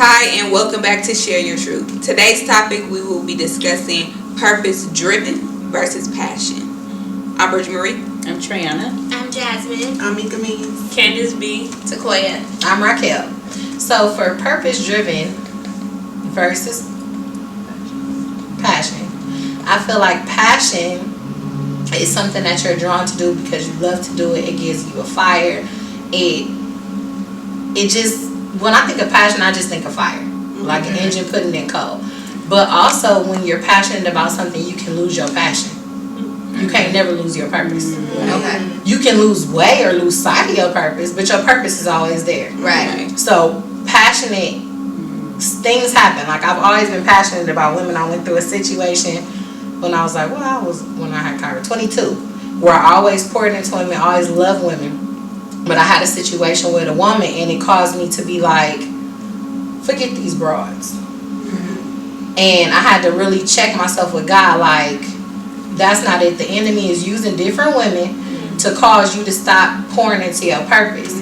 Hi, and welcome back to Share Your Truth. Today's topic, we will be discussing purpose-driven versus passion. I'm Bridget Marie. I'm Triana. I'm Jasmine. I'm Mika Means. Candice B. Takoya. I'm Raquel. So for purpose-driven versus passion, I feel like passion is something that you're drawn to do because you love to do it. It gives you a fire. It just, when I think of passion, I just think of fire, like an engine putting in coal. But also, when you're passionate about something, you can lose your passion. You can't never lose your purpose. Okay. You can lose way or lose sight of your purpose, but your purpose is always there. Right. So passionate things happen. Like I've always been passionate about women. I went through a situation when I was like, when I had Kyra, 22, where I always poured into women, always loved women. But I had a situation with a woman, and it caused me to be like, forget these broads. And I had to really check myself with God, like, that's not it. The enemy is using different women to cause you to stop pouring into your purpose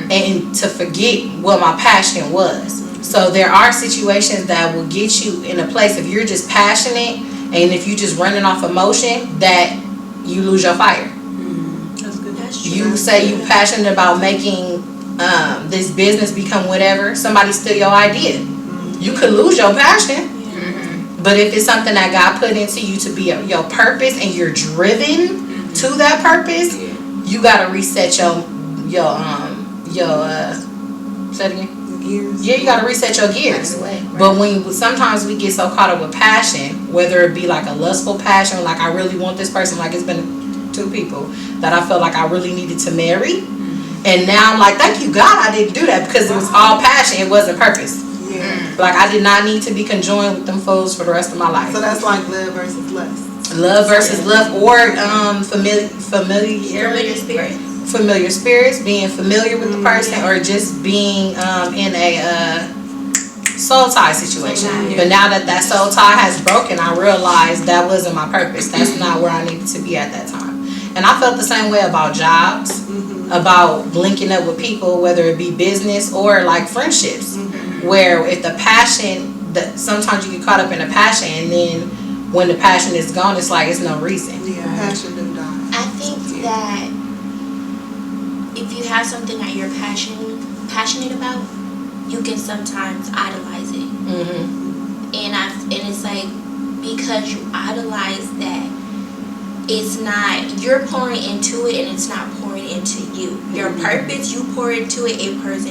and to forget what my passion was. So there are situations that will get you in a place, if you're just passionate and if you're just running off emotion, that you lose your fire. You say you passionate about making this business become whatever, somebody steal your idea. You could lose your passion. But if it's something that God put into you to be your purpose and you're driven to that purpose, you gotta reset your say it again? Gears. Yeah, you gotta reset your gears. But sometimes we get so caught up with passion, whether it be like a lustful passion, like I really want this person, like it's been 2 people that I felt like I really needed to marry, and now I'm like, thank you God I didn't do that, because it was all passion, it wasn't purpose. Like I did not need to be conjoined with them fools for the rest of my life. So that's like love versus lust. Love versus love, or familiar spirits, being familiar with the person, or just being in a soul tie situation. But now that soul tie has broken, I realized that wasn't my purpose. That's not where I needed to be at that time. And I felt the same way about jobs, about linking up with people, whether it be business or like friendships, where if the passion, sometimes you get caught up in the passion, and then when the passion is gone, it's like it's no reason. Yeah, passion do die. I think that if you have something that you're passionate about, you can sometimes idolize it. And it's like, because you idolize that, it's not, you're pouring into it and it's not pouring into you. Your purpose, you pour into it, it pours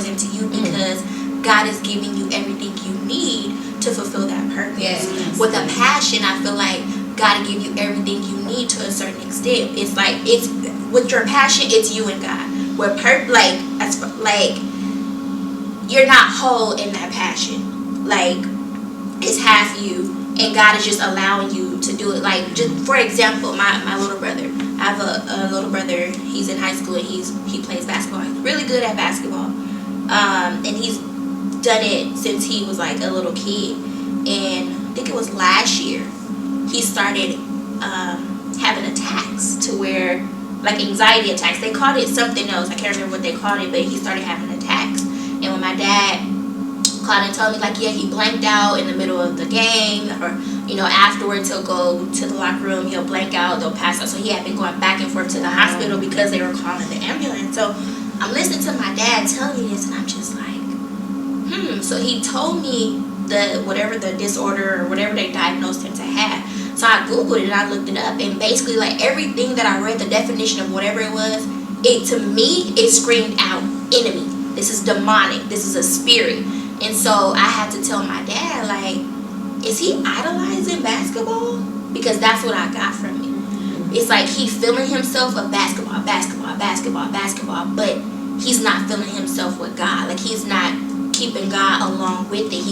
into you, because God is giving you everything you need to fulfill that purpose. Yes. With a passion, I feel like God will give you everything you need to a certain extent. It's like, it's with your passion, it's you and God. Where you're not whole in that passion. Like, it's half you, and God is just allowing you to do it. Like, just for example, my little brother. I have a little brother. He's in high school and he plays basketball. He's really good at basketball. And he's done it since he was like a little kid. And I think it was last year he started having attacks, to where, like, anxiety attacks. They called it something else. I can't remember what they called it, but he started having attacks. And when my dad called and told me, like, yeah, he blanked out in the middle of the game, or, you know, afterwards he'll go to the locker room, he'll blank out, they'll pass out. So he had been going back and forth to the hospital because they were calling the ambulance. So I'm listening to my dad tell me this, and I'm just like, So he told me whatever the disorder or whatever they diagnosed him to have. So I Googled it and I looked it up, and basically, like, everything that I read, the definition of whatever it was, to me, it screamed out enemy. This is demonic. This is a spirit. And so I had to tell my dad, like, is he idolizing basketball? Because that's what I got from it. It's like he feeling himself with basketball, but he's not feeling himself with God. Like, he's not keeping God along with it.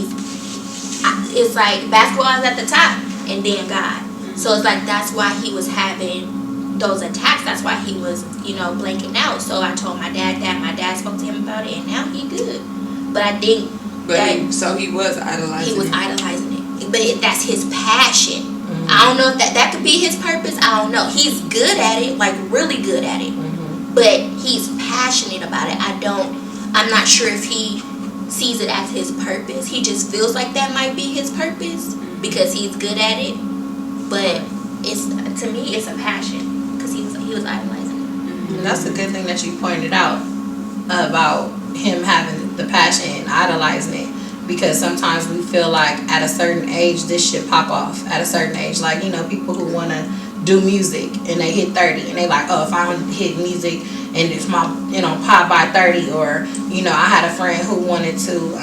It's like basketball is at the top, and then God. So it's like, that's why he was having those attacks. That's why he was, blanking out. So I told my dad that. My dad spoke to him about it, and now he good. But I think so he was idolizing. He was idolizing it. But that's his passion. I don't know if that could be his purpose. I don't know. He's good at it, like really good at it. But he's passionate about it. I'm not sure if he sees it as his purpose. He just feels like that might be his purpose because he's good at it. But it's, to me, it's a passion because he was idolizing it. And that's a good thing that you pointed out about him having the passion and idolizing it. Because sometimes we feel like at a certain age this should pop off. At a certain age, like, you know, people who want to do music and they hit 30 and they like, oh, if I don't hit music and if my, you know, pop by 30, or, you know, I had a friend who wanted to,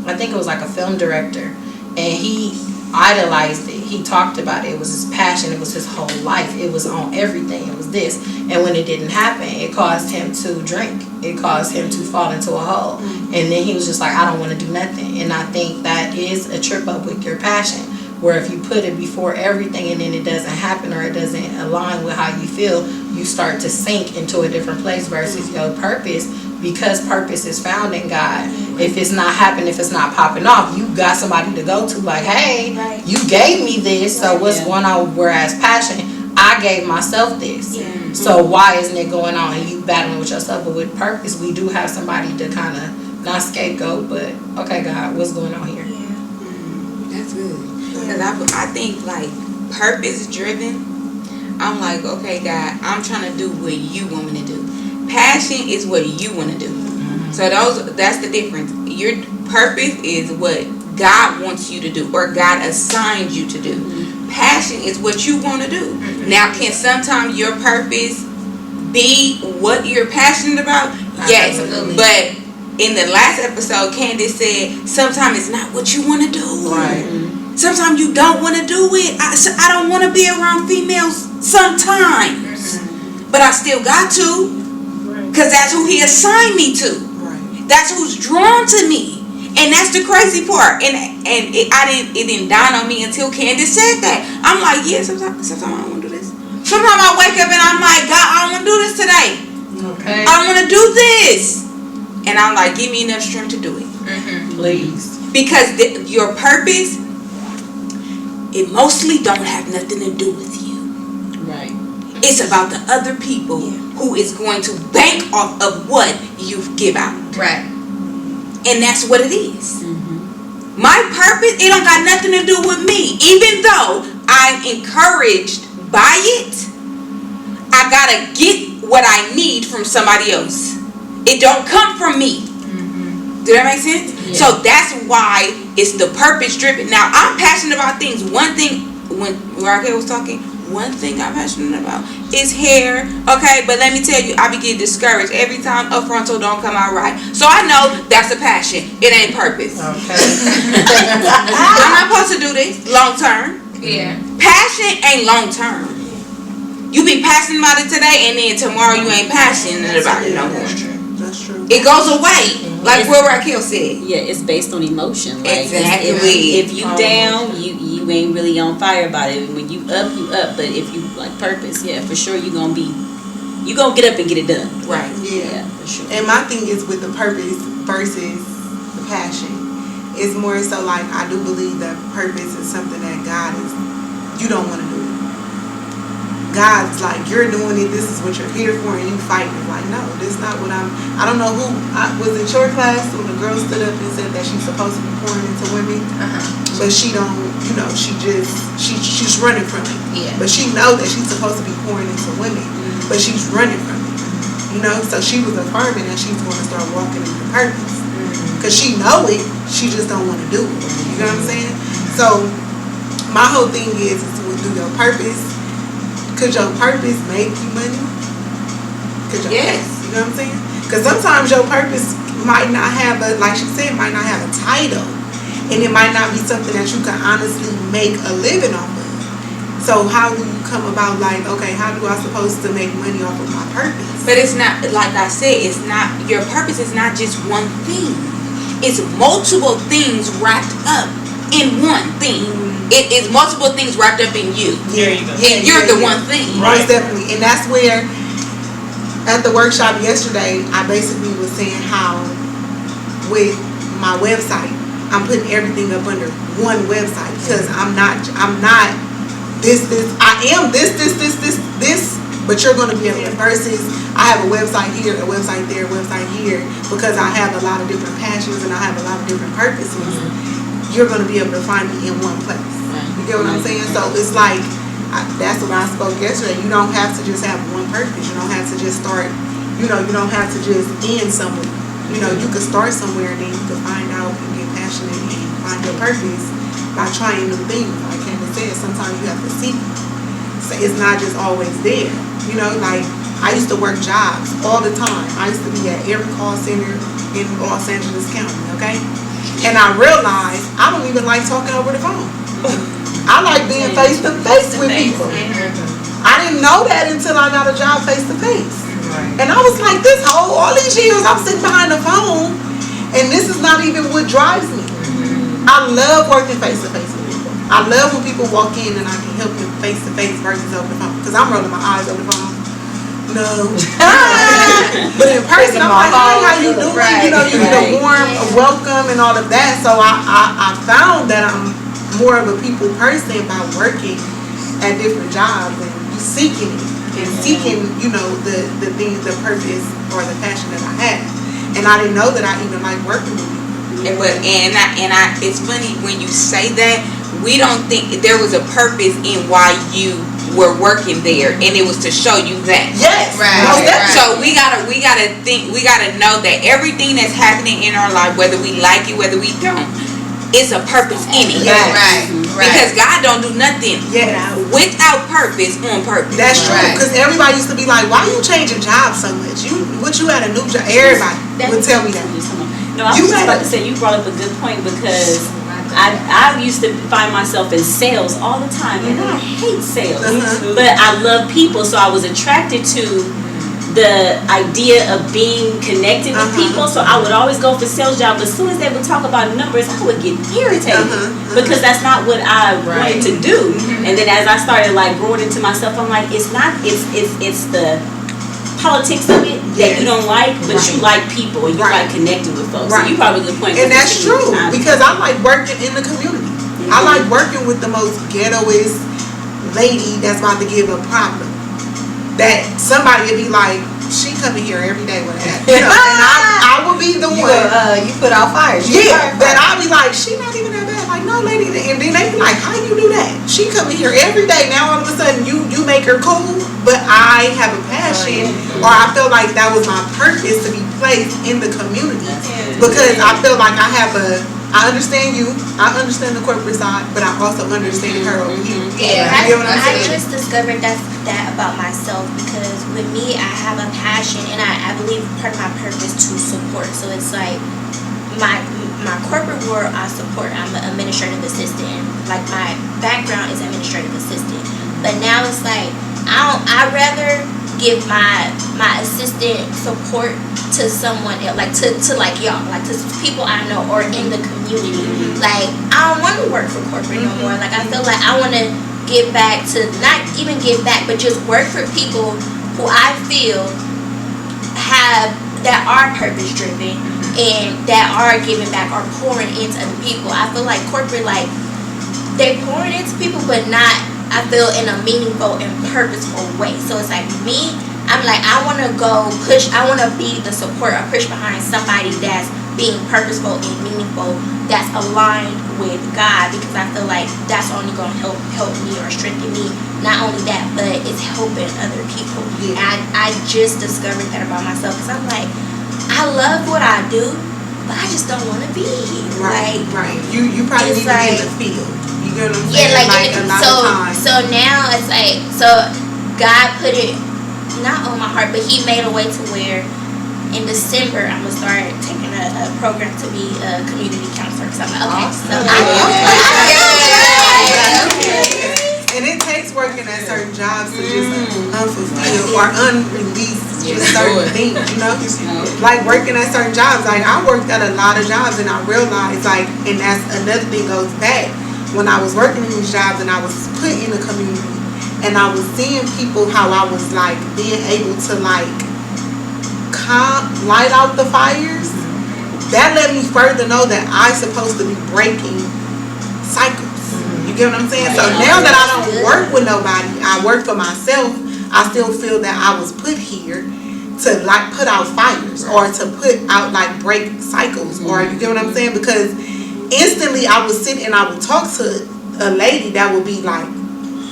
I think it was like a film director, and he idolized it. He talked about it. It was his passion. It was his whole life. It was on everything. It was this. And when it didn't happen, it caused him to drink. It caused him to fall into a hole. And then he was just like, I don't want to do nothing. And I think that is a trip up with your passion, where if you put it before everything and then it doesn't happen or it doesn't align with how you feel, you start to sink into a different place versus your purpose. Because purpose is found in God. If it's not happening, if it's not popping off, you got somebody to go to like, hey, you gave me this, so what's going on? Whereas passion, I gave myself this. So why isn't it going on? And you battling with yourself. But with purpose, we do have somebody to kind of, not scapegoat, but okay, God, what's going on here? That's good. Because I think, like, purpose driven, I'm like, okay, God, I'm trying to do what you want me to do. Passion is what you want to do. So that's the difference. Your purpose is what God wants you to do, or God assigned you to do. Passion is what you want to do. Now, can sometimes your purpose be what you're passionate about? Yes. Absolutely. But in the last episode, Candace said sometimes it's not what you want to do. Right. Sometimes you don't want to do it. I don't want to be around females sometimes. But I still got to. Because that's who he assigned me to. Right. That's who's drawn to me. And that's the crazy part. And it didn't dawn on me until Candace said that. I'm like, yeah, sometimes I don't want to do this. Sometimes I wake up and I'm like, God, I don't want to do this today. Okay. I want to do this. And I'm like, give me enough strength to do it. Please. Because your purpose, it mostly don't have nothing to do with you. Right. It's about the other people who is going to bank off of what you give out. Right. And that's what it is. My purpose, it don't got nothing to do with me. Even though I'm encouraged by it, I gotta get what I need from somebody else. It don't come from me. Do that make sense? Yeah. So that's why it's the purpose driven. Now, I'm passionate about things. One thing, when Raquel was talking, one thing I'm passionate about is hair. Okay, but let me tell you, I be getting discouraged every time a frontal don't come out right. So I know that's a passion. It ain't purpose. Okay. I'm not supposed to do this long term. Yeah. Passion ain't long term. You be passionate about it today, and then tomorrow you ain't passionate about it no more. That's true. It goes away, like what Raquel said. Yeah, it's based on emotion. Like Exactly. If you down, you ain't really on fire about it. When you up, you up. But if you like purpose, yeah, for sure you gonna get up and get it done. Right. Yeah. For sure. And my thing is with the purpose versus the passion. It's more so like I do believe that purpose is something that God is, you don't want to do it. God's like, you're doing it, this is what you're here for, and you fighting. Like, no, this is not what I don't know who, was it your class when the girl stood up and said that she's supposed to be pouring into women? But she don't, you know, she's running from it. Yeah. But she know that she's supposed to be pouring into women, but she's running from it. You know, so she was affirming that she's going to start walking in her purpose. Because she know it, she just don't want to do it. You know what I'm saying? So, my whole thing is to do your purpose. Could your purpose make you money? Yes. You know what I'm saying? Because sometimes your purpose might not have like she said, might not have a title. And it might not be something that you can honestly make a living off of. So how do you come about like, okay, how do I supposed to make money off of my purpose? But it's not, like I said, it's not, your purpose is not just one thing. It's multiple things wrapped up in one thing. It is multiple things wrapped up in you. There you go. And you're the one thing. Most definitely. And that's where, at the workshop yesterday, I basically was saying how with my website, I'm putting everything up under one website because I'm not this, I am this, but you're going to be able to versus I have a website here, a website there, a website here, because I have a lot of different passions and I have a lot of different purposes. You're going to be able to find me in one place. You get what I'm saying? So it's like, that's what I spoke yesterday. You don't have to just have one purpose. You don't have to just start, you don't have to just end somewhere. You could start somewhere and then you could find out and get passionate and find your purpose by trying new things. Like Candace said, sometimes you have to seek. So it's not just always there. Like I used to work jobs all the time. I used to be at every call center in Los Angeles County, okay? And I realized I don't even like talking over the phone. I like being face to face with people. I didn't know that until I got a job face to face. And I was like, all these years I'm sitting behind the phone, and this is not even what drives me. I love working face to face with people. I love when people walk in and I can help them face to face versus over the phone. Because I'm rolling my eyes over the phone. No. But in person, I'm like, hey, how you doing? You get a warm welcome and all of that. So I found that I'm more of a people person by working at different jobs and you seeking it and seeking, the things, the purpose or the passion that I have. And I didn't know that I even like working with people. It's funny when you say that, we don't think there was a purpose in why you were working there, and it was to show you that. Yes, right. So we gotta know that everything that's happening in our life, whether we like it, whether we don't, it's a purpose in it. Yes. Right. Because God don't do nothing without purpose on purpose. That's true. Because everybody used to be like, why you changing jobs so much? You had a new job. Everybody would tell me that. No, I was about to say, you brought up a good point, because I used to find myself in sales all the time, and I hate sales, but I love people, so I was attracted to the idea of being connected with people. So I would always go for sales jobs. As soon as they would talk about numbers, I would get irritated because that's not what I wanted to do. And then as I started like growing into myself, I'm like, it's the politics of it that you don't like, but you like people and you like connecting with folks. So you probably good point. And that's true, because I like working in the community. I like working with the most ghettoest lady that's about to give a problem. That somebody would be like, she coming here every day with that. And I would be the one. You put out fires. But I'll be like, she not even that bad. Like, no, lady. And then they be like, how you do that? She coming here every day. Now all of a sudden you make her cool. But I have a passion, or I feel like that was my purpose to be placed in the community. Because I feel like I understand you, I understand the corporate side, but I also understand her over here. Yeah, I just discovered that about myself, because with me, I have a passion, and I believe part of my purpose to support. So it's like my corporate world, I support. I'm an administrative assistant. Like my background is administrative assistant, but now it's like I'd rather give my assistant support to someone else, like to like y'all, like to people I know or in the community. Like I don't want to work for corporate no more. Like I feel like I want to give back to, not even give back, but just work for people who I feel that are purpose driven and that are giving back or pouring into other people. I feel like corporate, like they pouring into people, but not, I feel, in a meaningful and purposeful way. So it's like me, I'm like, I want to go push, I want to be the support or push behind somebody that's being purposeful and meaningful, that's aligned with God, because I feel like that's only going to help me or strengthen me. Not only that, but it's helping other people. And I just discovered that about myself, because I'm like, I love what I do, but I just don't want to be here. Right. You probably need to be in the field. You get what I'm saying? Yeah, like a lot of times. So now it's like, so God put it not on my heart, but He made a way to where in December I'm gonna start taking a program to be a community counselor. Cause I'm like, and it takes working at certain jobs to just unfulfill or unrelease just certain things, like working at certain jobs. Like I worked at a lot of jobs, and I realized, like, and that's another thing goes back, when I was working in these jobs and I was put in the community and I was seeing people, how I was like being able to like light out the fires, that let me further know that I'm supposed to be breaking cycles. You get what I'm saying? So now that I don't work with nobody, I work for myself, I still feel that I was put here to like put out fires or to put out like break cycles, or you get what I'm saying? Because instantly I would sit and I would talk to a lady that would be like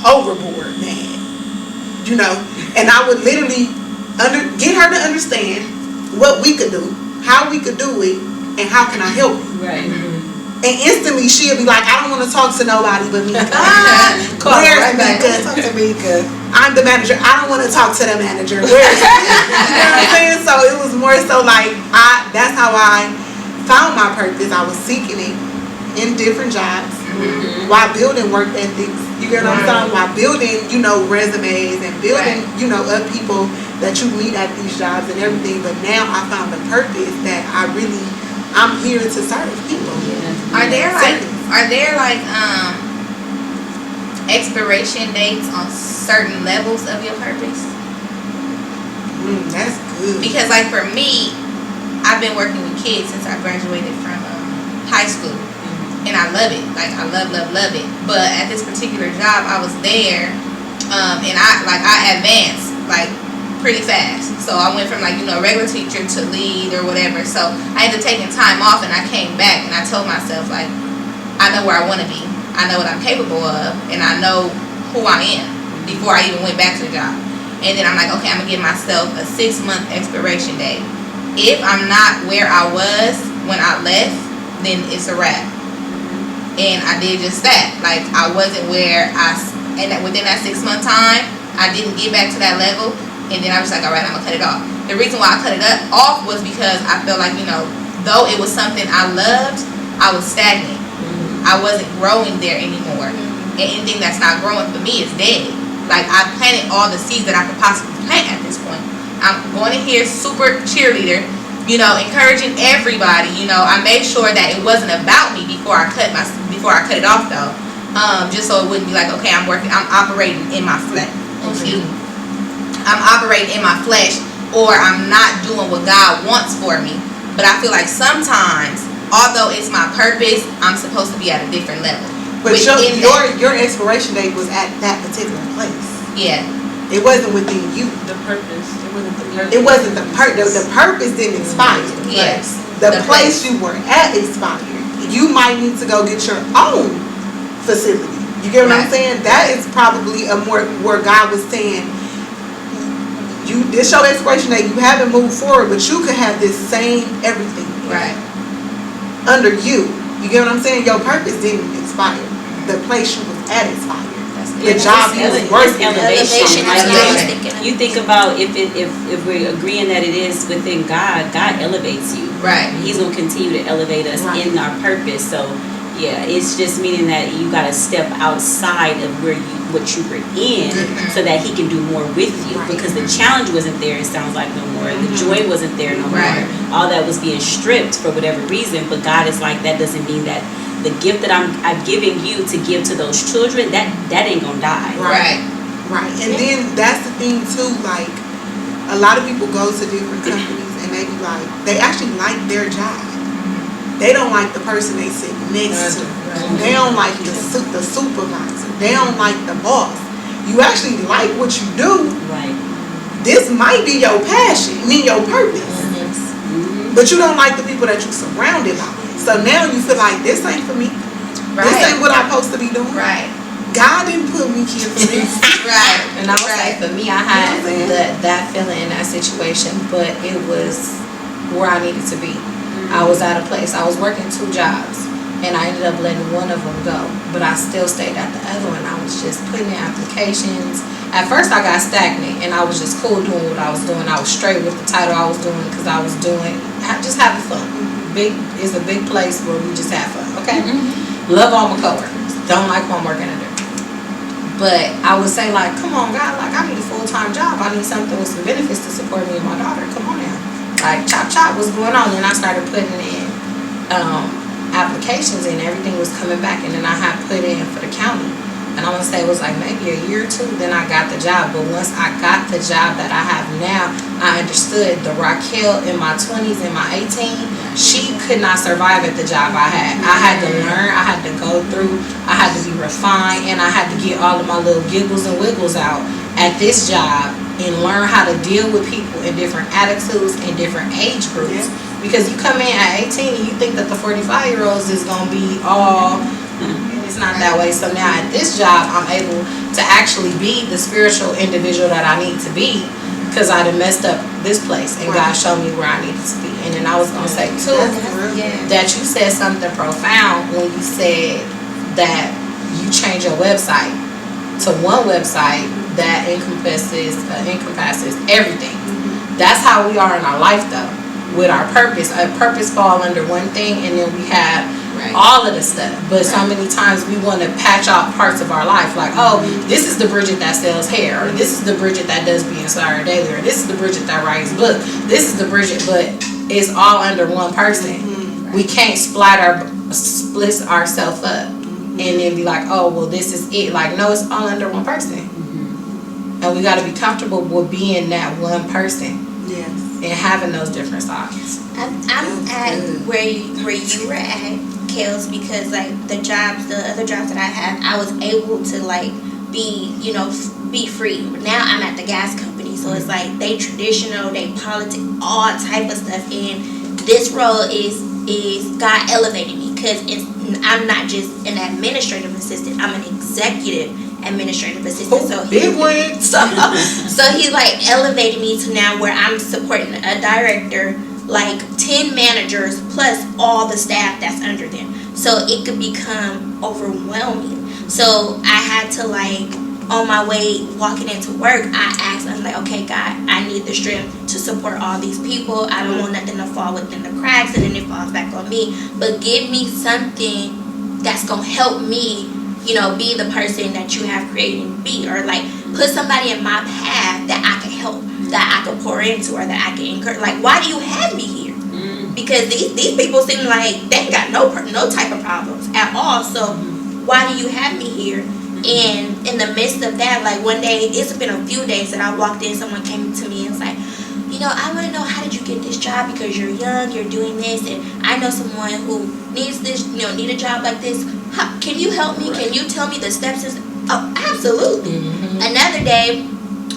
overboard mad, you know, and I would literally get her to understand what we could do, how we could do it, and how can I help you. Right. And instantly she'll be like, I don't want to talk to nobody but Mika. Where's Where's Mika? Talk to Mika. I'm the manager. I don't want to talk to the manager. Where's Mika? You know what I'm saying? So it was more so like, that's how I found my purpose. I was seeking it in different jobs while building work ethics. You get what I'm saying? While building, you know, resumes and building, you know, up people that you meet at these jobs and everything. But now I found the purpose that I'm here to serve people. Are there like expiration dates on certain levels of your purpose? That's good. Because like for me, I've been working with kids since I graduated from high school, and I love it. Like I love it. But at this particular job, I was there, and I advanced like pretty fast. So I went from like, you know, regular teacher to lead or whatever. So I ended up taking time off, and I came back and I told myself like, I know where I want to be. I know what I'm capable of, and I know who I am before I even went back to the job. And then I'm like, okay, I'm gonna give myself a 6-month expiration date. If I'm not where I was when I left, then it's a wrap. And I did just that. Like I wasn't where and within that 6-month time, I didn't get back to that level. And then I was like, all right, I'm gonna cut it off. The reason why I cut it off was because I felt like, you know, though it was something I loved, I was stagnant. I wasn't growing there anymore. And anything that's not growing for me is dead. Like I planted all the seeds that I could possibly plant at this point. I'm going in here super cheerleader, you know, encouraging everybody. You know, I made sure that it wasn't about me before I cut it off though. Just so it wouldn't be like, okay, I'm operating in my flesh. Excuse me. I'm operating in my flesh, or I'm not doing what God wants for me. But I feel like sometimes, although it's my purpose, I'm supposed to be at a different level. But your expiration date was at that particular place. Yeah. It wasn't within you. The purpose. It wasn't the purpose. It wasn't the purpose. The purpose didn't expire. Yes. The place you were at expired. You might need to go get your own facility. You get what I'm saying? That is probably a more where God was saying, this your expiration date, you haven't moved forward, but you could have this same everything under you. You get what I'm saying? Your purpose didn't expire. The place you was at expired. The job you was working. Elevation. That's what I was thinking. You think about if we're agreeing that it is within God, God elevates you. Right. He's gonna continue to elevate us in our purpose. So yeah, it's just meaning that you gotta step outside of what you were in, so that He can do more with you. Because the challenge wasn't there. It sounds like no more. The joy wasn't there no more. All that was being stripped for whatever reason. But God is like, that doesn't mean that the gift that I'm giving you to give to those children, that ain't gonna die. Right. And then that's the thing too. Like a lot of people go to different companies and they be like, they actually like their job. They don't like the person they sit next to. They don't like the supervisor. They don't like the boss. You actually like what you do. Right. This might be your passion, your purpose. But you don't like the people that you're surrounded by. So now you feel like this ain't for me. This ain't what I'm supposed to be doing. God didn't put me here for this. And I would say for me, I had that feeling in that situation, but it was where I needed to be. I was at a place. I was working 2 jobs, and I ended up letting one of them go. But I still stayed at the other one. I was just putting in applications. At first, I got stagnant, and I was just cool doing what I was doing. I was straight with the title I was doing because I was just having fun. It's a big place where we just have fun. Okay. Love all my coworkers. Don't like who I'm working under. But I would say, like, come on, God, like, I need a full-time job. I need something with some benefits to support me and my daughter. Come on now. Like, chop, what's going on? And I started putting in applications, and everything was coming back. And then I had put in for the county. And I want to say it was like maybe a year or 2, then I got the job. But once I got the job that I have now, I understood the Raquel in my 20s and my 18, she could not survive at the job I had. I had to learn, I had to go through, I had to be refined, and I had to get all of my little giggles and wiggles out at this job and learn how to deal with people in different attitudes and different age groups. Because you come in at 18 and you think that the 45-year-olds is going to be all, it's not that way. So now at this job, I'm able to actually be the spiritual individual that I need to be, because I done messed up this place and God showed me where I needed to be. And then I was going to say too, that you said something profound when you said that you change your website to one website that encompasses everything. That's how we are in our life though. With our purpose, a purpose fall under one thing, and then we have all of the stuff. But so many times we want to patch out parts of our life, like, oh, this is the Bridget that sells hair, or this is the Bridget that does Be Inspired Daily, or this is the Bridget that writes books, this is the Bridget, but it's all under one person. We can't split ourselves up and then be like, oh, well, this is it. Like, no, it's all under one person. And we got to be comfortable with being that one person. Yes. And having those different sides. I'm at where you were at, Kels, because like the other jobs that I have, I was able to like be free. Now I'm at the gas company, so it's like they traditional, they politic, all type of stuff. And this role is God elevated me, because I'm not just an administrative assistant, I'm an executive administrative assistant. So big wig. So he like elevated me to now where I'm supporting a director, like 10 managers plus all the staff that's under them. So it could become overwhelming. So I had to like, on my way walking into work, I'm like, okay, God, I need the strength to support all these people. I don't want nothing to fall within the cracks and then it falls back on me. But give me something that's gonna help me, be the person that you have created me to be, or like put somebody in my path that I can help, that I can pour into, or that I can encourage. Like, why do you have me here? Because these people seem like they ain't got no type of problems at all. So why do you have me here? And in the midst of that, like one day, it's been a few days that I walked in, someone came to me and was like, I want to know, how did you get this job? Because you're young, you're doing this, and I know someone who needs this, need a job like this. Can you help me? Can you tell me the steps? Oh, absolutely. Another day,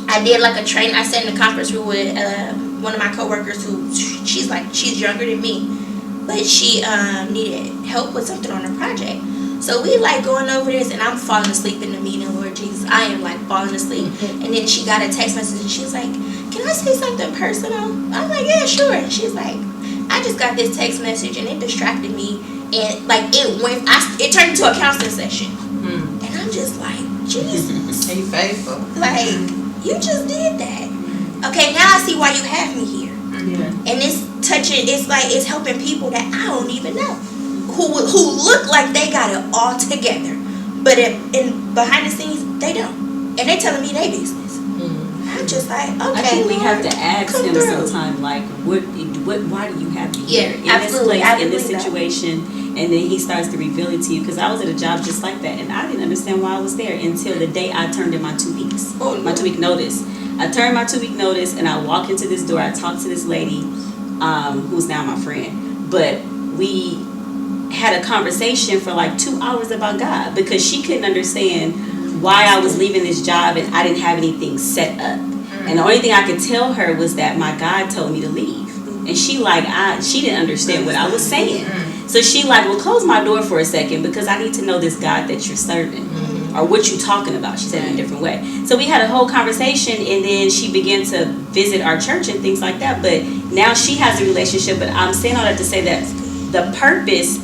I did like a training. I sat in a conference room with one of my coworkers who, she's younger than me, but she needed help with something on her project. So we like going over this, and I'm falling asleep in the meeting, Lord Jesus. I am like falling asleep. And then she got a text message, and she's like, can I say something personal? I'm like, yeah, sure. And she's like, I just got this text message, and it distracted me. And like it turned into a counseling session. And I'm just like, Jesus. He faithful. Like, you just did that. Okay, now I see why you have me here. And it's touching, it's helping people that I don't even know, who look like they got it all together, but in behind the scenes they don't, and they telling me their business. I'm just like, okay. I think we have to ask him through. sometime, like, why do you have me here in absolutely. this place, in this situation? And then he starts to reveal it to you, because I was at a job just like that, and I didn't understand why I was there until the day I turned in my 2 weeks, my 2 week notice. I turned my 2 week notice, and I walk into this door. I talk to this lady, who's now my friend, but we had a conversation for like 2 hours about God, because she couldn't understand why I was leaving this job and I didn't have anything set up. And the only thing I could tell her was that my God told me to leave. And she didn't understand what I was saying. So she well, close my door for a second, because I need to know this God that you're serving. Or what you talking about, she said in a different way. So we had a whole conversation, and then she began to visit our church and things like that. But now she has a relationship. But I'm saying all that to say that the purpose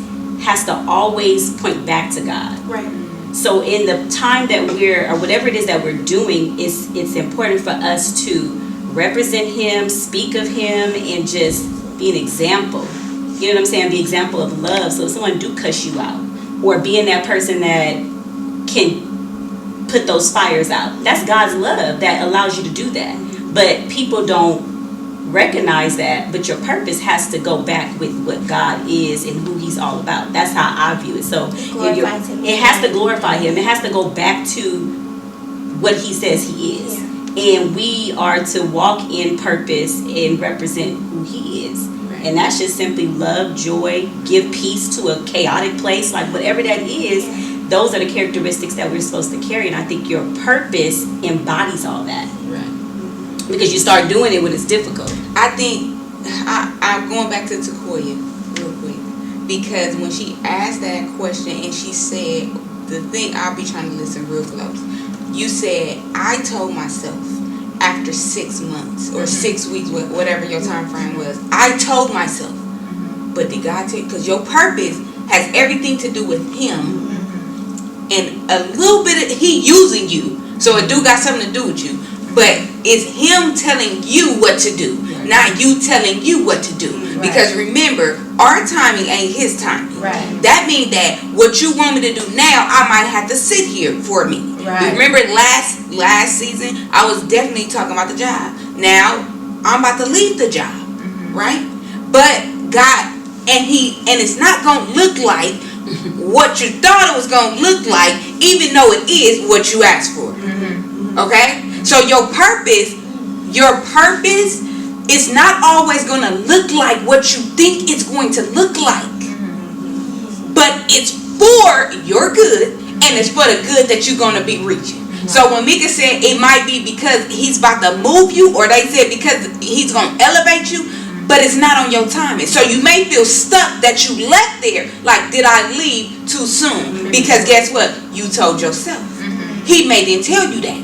has to always point back to God. Right. So in the time that or whatever it is that we're doing, it's important for us to represent Him, speak of Him, and just be an example. You know what I'm saying? Be an example of love. So if someone do cuss you out, or being that person that can put those fires out, that's God's love that allows you to do that. But people don't recognize that, but your purpose has to go back with what God is and who He's all about. That's how I view it. So it has to glorify Him. It has to go back to what He says He is. And we are to walk in purpose and represent who He is. And that's just simply love, joy, give peace to a chaotic place, like whatever that is. Those are the characteristics that we're supposed to carry. And I think your purpose embodies all that. Right. because you start doing it when it's difficult. I think I'm going back to Takoya real quick, because when she asked that question and she said the thing, I'll be trying to listen real close. You said, I told myself after 6 months or 6 weeks, whatever your time frame was, I told myself. But did God tell you? Because your purpose has everything to do with Him, and a little bit of He using you, so it do got something to do with you. But it's Him telling you what to do, not you telling you what to do. Because remember, our timing ain't His timing. Right. That means that what you want me to do now, I might have to sit here for me. Right. Remember last season, I was definitely talking about the job. Now I'm about to leave the job, right? But God, and it's not gonna look like what you thought it was gonna look like, even though it is what you asked for. Okay? So your purpose is not always gonna look like what you think it's going to look like. But it's for your good, and it's for the good that you're gonna be reaching. So when Mika said it might be because He's about to move you, or they said because He's gonna elevate you, but it's not on your timing. So you may feel stuck that you left there. Like, did I leave too soon? Because guess what? You told yourself. He may didn't tell you that.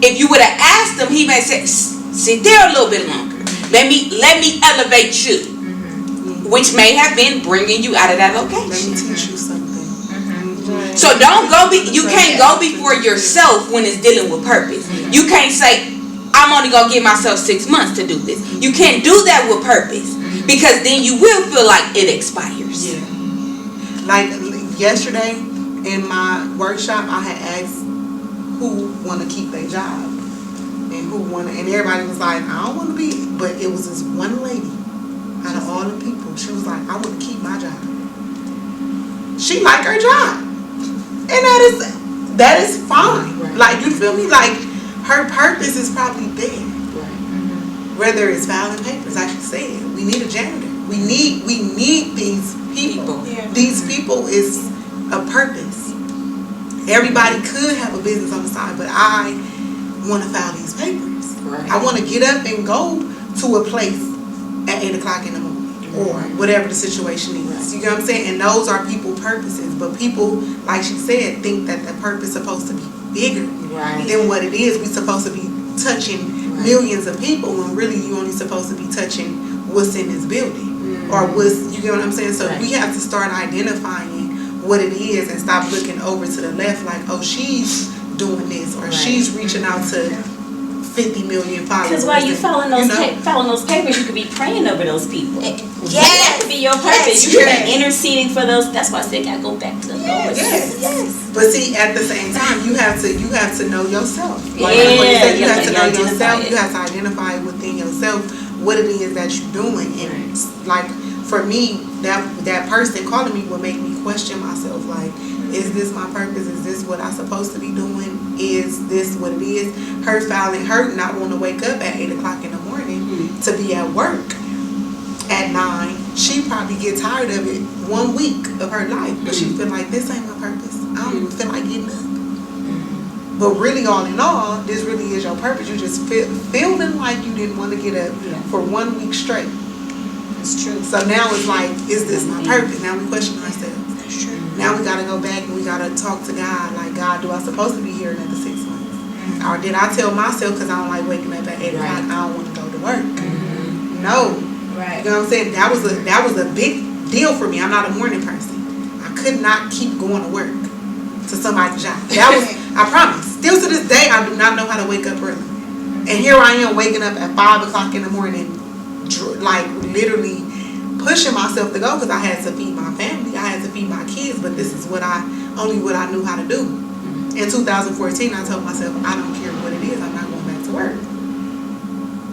If you would have asked Him, He may say, sit there a little bit longer. Let me elevate you. Which may have been bringing you out of that Let me location. teach you something. So you can't go before yourself when it's dealing with purpose. You can't say, I'm only going to give myself 6 months to do this. You can't do that with purpose, because then you will feel like it expires. Yeah. Like yesterday in my workshop, I had asked who want to keep their job and who want to, and everybody was like, I don't want to be, but it was this one lady out of all the people, she was like, I want to keep my job. She liked her job, and that is fine. Right. Like, you feel me? Like, her purpose is probably there. Whether it's filing papers, like she said, we need a janitor. We need these people. Yeah. These people is a purpose. Everybody could have a business on the side, but I want to file these papers. Right. I want to get up and go to a place at 8 o'clock in the morning, or whatever the situation is. You know what I'm saying? And those are people purposes. But people, like she said, think that the purpose is supposed to be bigger than what it is. We're supposed to be touching millions of people, when really you only supposed to be touching what's in this building, or what's, you get what I'm saying? So we have to start identifying what it is and stop looking over to the left like, oh, she's doing this, or she's reaching out to 50 million followers. Because while you following those papers, you could be praying over those people. That could be your purpose. You could be interceding for those. That's why I said, I go back to the Lord. Yes. But see, at the same time, you have to know yourself. Like Yeah, you said, you have to know identify yourself. it. You have to identify within yourself what it is that you're doing. And like, for me, that person calling me would make me question myself. Like, is this my purpose? Is this what I'm supposed to be doing? Is this what it is? Her not want to wake up at 8 o'clock in the morning to be at work at 9. She probably get tired of it 1 week of her life, but she feel like, this ain't my purpose. I don't even feel like getting up. But really, all in all, this really is your purpose. You just feeling like you didn't want to get up for 1 week straight. It's true. So now it's like, is this my purpose? Now we question ourselves. That's true. Now we got to go back and we got to talk to God. Like, God, do I supposed to be here another 6 months? Or did I tell myself, because I don't like waking up at 8 o'clock, I don't want to go to work? No. Right. You know what I'm saying? That was a big deal for me. I'm not a morning person. I could not keep going to work to somebody's job. That was, I promise. Still to this day, I do not know how to wake up early. And here I am waking up at 5 o'clock in the morning, like literally pushing myself to go, because I had to feed my family. I had to feed my kids. But this is only what I knew how to do. In 2014, I told myself, I don't care what it is, I'm not going back to work.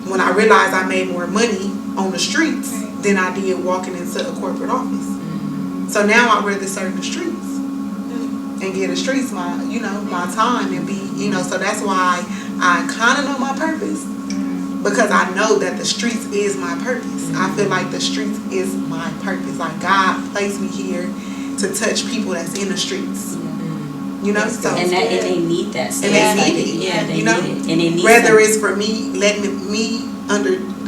When I realized I made more money on the streets than I did walking into a corporate office. So now I'd rather serve the streets and give the streets my time and be, so that's why I kind of know my purpose, because I know that the streets is my purpose. I feel like the streets is my purpose. Like, God placed me here to touch people that's in the streets. You know, so And they need that stuff. and they need it. Yeah, they you know, need it. And they need whether something. it's for me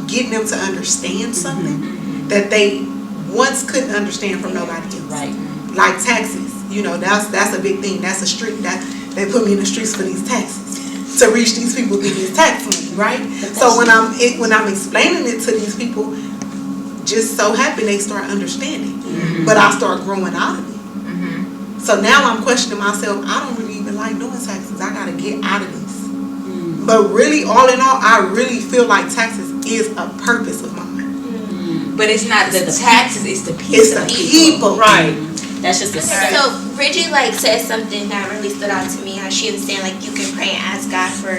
getting them to understand something that they once couldn't understand from nobody else. Right. Like taxes, you know, that's a big thing. That's a street that they put me in the streets for these taxes to reach these people with this tax money, right? So when I'm explaining it to these people, just so happen they start understanding, but I start growing out of it. So now I'm questioning myself. I don't really even like doing taxes. I gotta get out of this. But really, all in all, I really feel like taxes is a purpose of mine. But it's not the taxes, it's the people. It's the people. Right. That's just the start. So Bridget said something that really stood out to me. How she was saying like you can pray and ask God for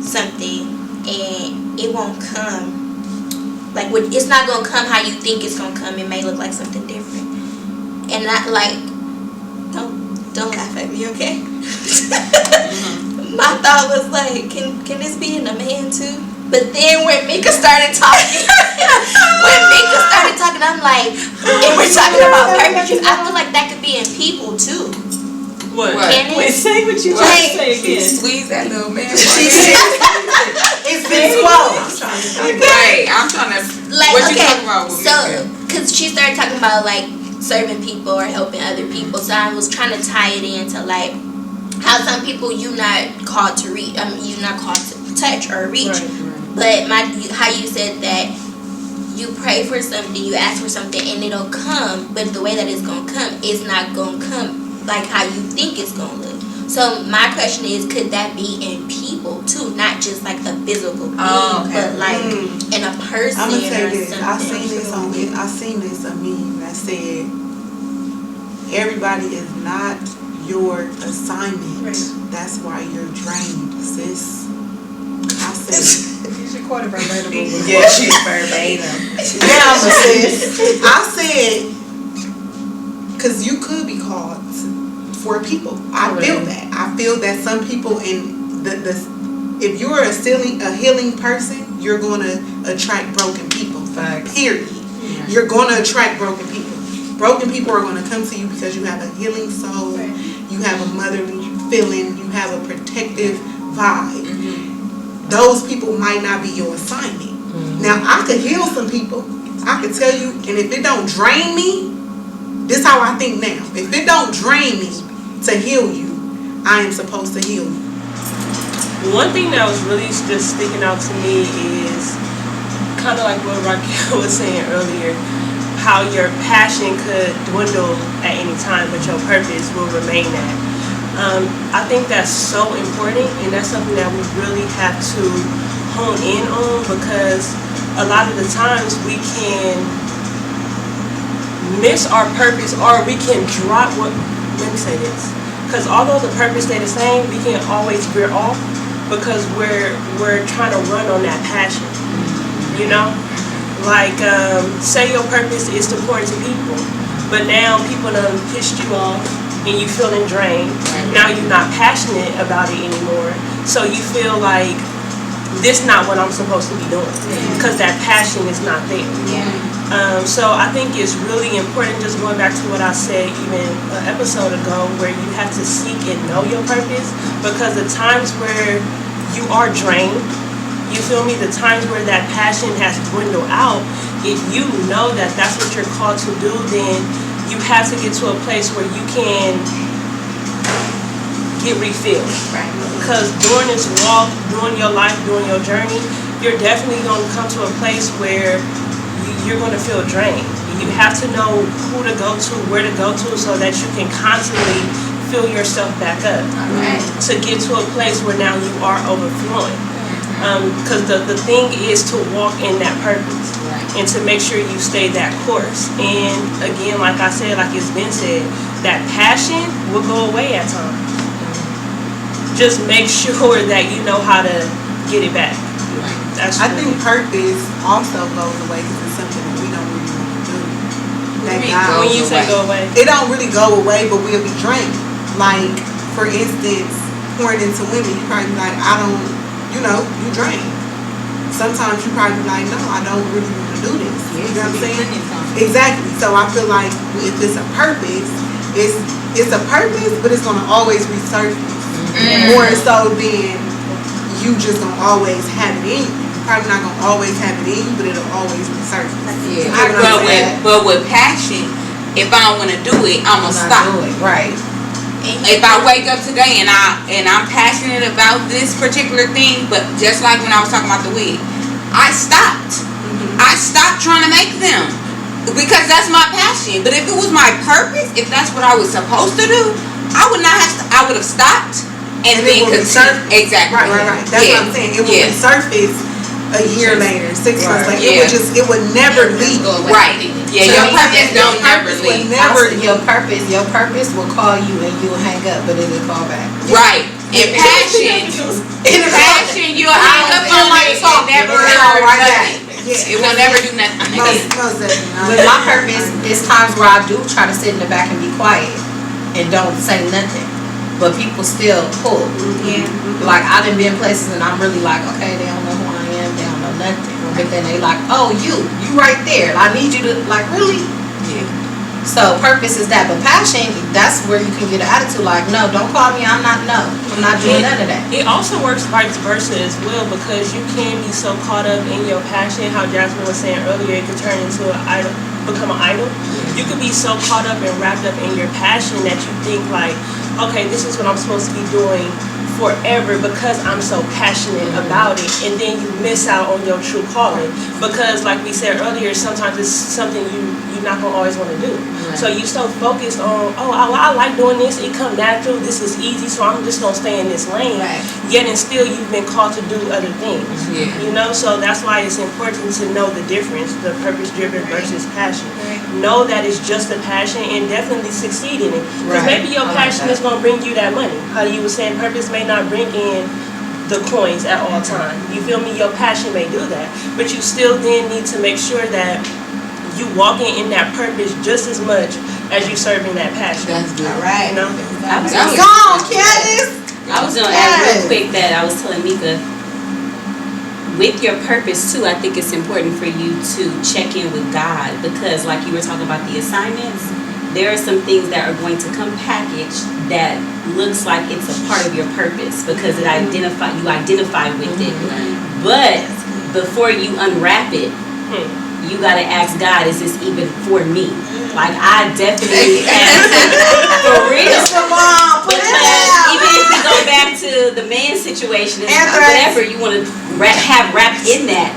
something and it won't come. Like it's not gonna come how you think it's gonna come. It may look like something different. And not like don't laugh at me, okay? My thought was like, can this be in a man too? But then when Mika started talking, I'm like, and we're talking about purpose, I feel like that could be in people too. What? Can it? Wait, say what you trying to say again. Squeeze that little man. It's been close. Right, I'm trying to. Like, What you okay, talking about with so, Mika? because she started talking about like serving people or helping other people, so I was trying to tie it into like how some people you're not called to reach. I mean, you're not called to touch or reach. But how you said that you pray for something, you ask for something, and it'll come. But the way that it's gonna come is not gonna come like how you think it's gonna look. So my question is, could that be in people too, not just like a physical being, but like in a person I'm gonna say or this. something? I seen this a meme that said everybody is not your assignment. Right. That's why you're drained, sis. I said You should quote it verbatim. Yeah, she's verbatim. Yeah, I'm a sis. I said, because you could be called for people. I feel that. I feel that some people if you're a healing person, you're going to attract broken people. Facts. Period. You're going to attract broken people. Broken people are going to come to you because you have a healing soul. You have a motherly feeling. You have a protective vibe. Those people might not be your assignment. Now, I could heal some people. I could tell you, and if it don't drain me, this is how I think now. If it don't drain me to heal you, I am supposed to heal you. One thing that was really just sticking out to me is kind of like what Raquel was saying earlier, how your passion could dwindle at any time, but your purpose will remain that. I think that's so important, and that's something that we really have to hone in on, because a lot of the times we can miss our purpose, or we can drop let me say this, because although the purpose stay the same, we can always veer off because we're trying to run on that passion, you know? Like, say your purpose is to pour into people, but now people done pissed you off and you feeling drained. Now you're not passionate about it anymore, so you feel like this not what I'm supposed to be doing because that passion is not there. So I think it's really important, just going back to what I said even an episode ago, where you have to seek and know your purpose, because the times where you are drained, you feel me, the times where that passion has dwindled out, if you know that that's what you're called to do, then you have to get to a place where you can get refilled. Because during this walk, during your life, during your journey, you're definitely going to come to a place where you're going to feel drained. You have to know who to go to, where to go to, so that you can constantly fill yourself back up to get to a place where now you are overflowing. Because the thing is to walk in that purpose and to make sure you stay that course. And again, like I said, like it's been said, that passion will go away at times. Just make sure that you know how to get it back. I think purpose also goes away because it's something that we don't really want to do. When you say go away, it don't really go away, but we'll be drained. Like, for instance, pouring into women, you probably be like, I don't, you drained. sometimes you probably be like, no, I don't really want to do this. You know what I'm saying? saying? Exactly. So I feel like if it's a purpose, it's a purpose, but it's gonna always resurface more so than you just gonna always have it in you. You're probably not gonna always have it in you, but it'll always resurface. Yeah. You know what I'm saying? But with passion, if I don't want to do it, I'm gonna stop. Do it. Right. If I wake up today and I'm passionate about this particular thing, but just like when I was talking about the wig, I stopped. I stopped trying to make them because that's my passion. But if it was my purpose, if that's what I was supposed to do, I would not have. I would have stopped and then it will continue. Exactly. Right. That's what I'm saying. It will resurface a year later, 6 months later. It would never leave. Right. Yeah, your purpose don't never leave. Your purpose will call you and you'll hang up, but it'll call back. Right. And passion, you'll hang up on it and never do nothing. It will never do nothing. With my purpose, there's times where I do try to sit in the back and be quiet and don't say nothing, but people still pull. Yeah. Like I done been places and I'm really like, okay, they don't know who I am, they don't know nothing. But then they like, oh, you right there. I need you to, like, really? Yeah. So purpose is that, but passion, that's where you can get an attitude like, no, don't call me, I'm not doing none of that. It also works vice versa as well, because you can be so caught up in your passion, how Jasmine was saying earlier, it could turn into an idol, become an idol. You could be so caught up and wrapped up in your passion that you think like, okay, this is what I'm supposed to be doing forever because I'm so passionate about it, and then you miss out on your true calling because, like we said earlier, sometimes it's something you're not gonna always want to do. Right. So you so focused on, I like doing this, it come natural, this is easy, so I'm just gonna stay in this lane. Right. Yet and still you've been called to do other things. Yeah. You know, so that's why it's important to know the difference, the purpose driven versus passion. Know that it's just a passion and definitely succeed in it. Because maybe your passion is going to bring you that money. How you were saying, purpose may not bring in the coins at all times. You feel me? Your passion may do that. But you still then need to make sure that you walking in that purpose just as much as you serving that passion. That's good. All right. You know? Go on, Candace! I was going to add real quick that I was telling Mika, with your purpose too, I think it's important for you to check in with God, because like you were talking about the assignments, there are some things that are going to come packaged that looks like it's a part of your purpose because you identify with it. But before you unwrap it, you got to ask God, is this even for me? Like I definitely for real. Because even if we go back to the man situation and whatever you want to have wrapped in that,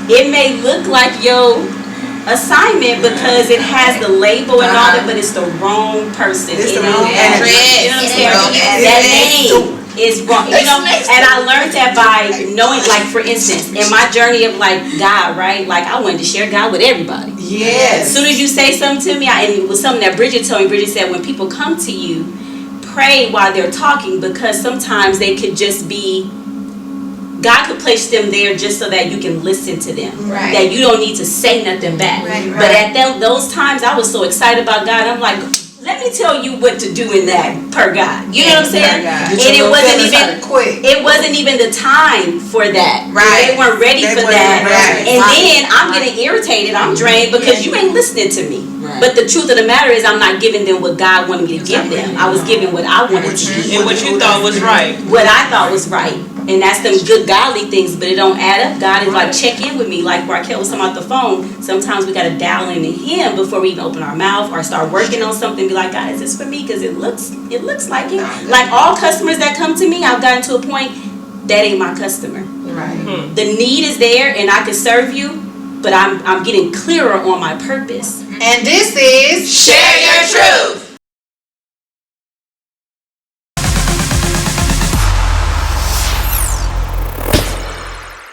it may look like your assignment because it has the label and all that, but it's the wrong person. It's the wrong address. You know what I'm saying? That name is wrong. You know, and I learned that by knowing, like for instance, in my journey of like God, right? Like I wanted to share God with everybody. Yes. As soon as you say something to me, and it was something that Bridget told me. Bridget said, when people come to you, pray while they're talking, because sometimes they could just be, God could place them there just so that you can listen to them. Right. That you don't need to say nothing back. Right. But at those times, I was so excited about God. I'm like, let me tell you what to do in that per God. You know what I'm saying? And it wasn't even the time for that. Right. They weren't ready for that. Right. And then I'm getting irritated. I'm drained because you ain't listening to me. Right. But the truth of the matter is, I'm not giving them what God wanted me to give them. I was giving what I wanted to give. And what you thought was right. What I thought was right. And that's them good godly things, but it don't add up. God is like, check in with me. Like Raquel was talking about the phone. Sometimes we got to dial into Him before we even open our mouth or start working on something. Be like, God, is this for me? Because it looks like it. Like all customers that come to me, I've gotten to a point, that ain't my customer. Right. The need is there and I can serve you, but I'm getting clearer on my purpose. And this is Share your truth.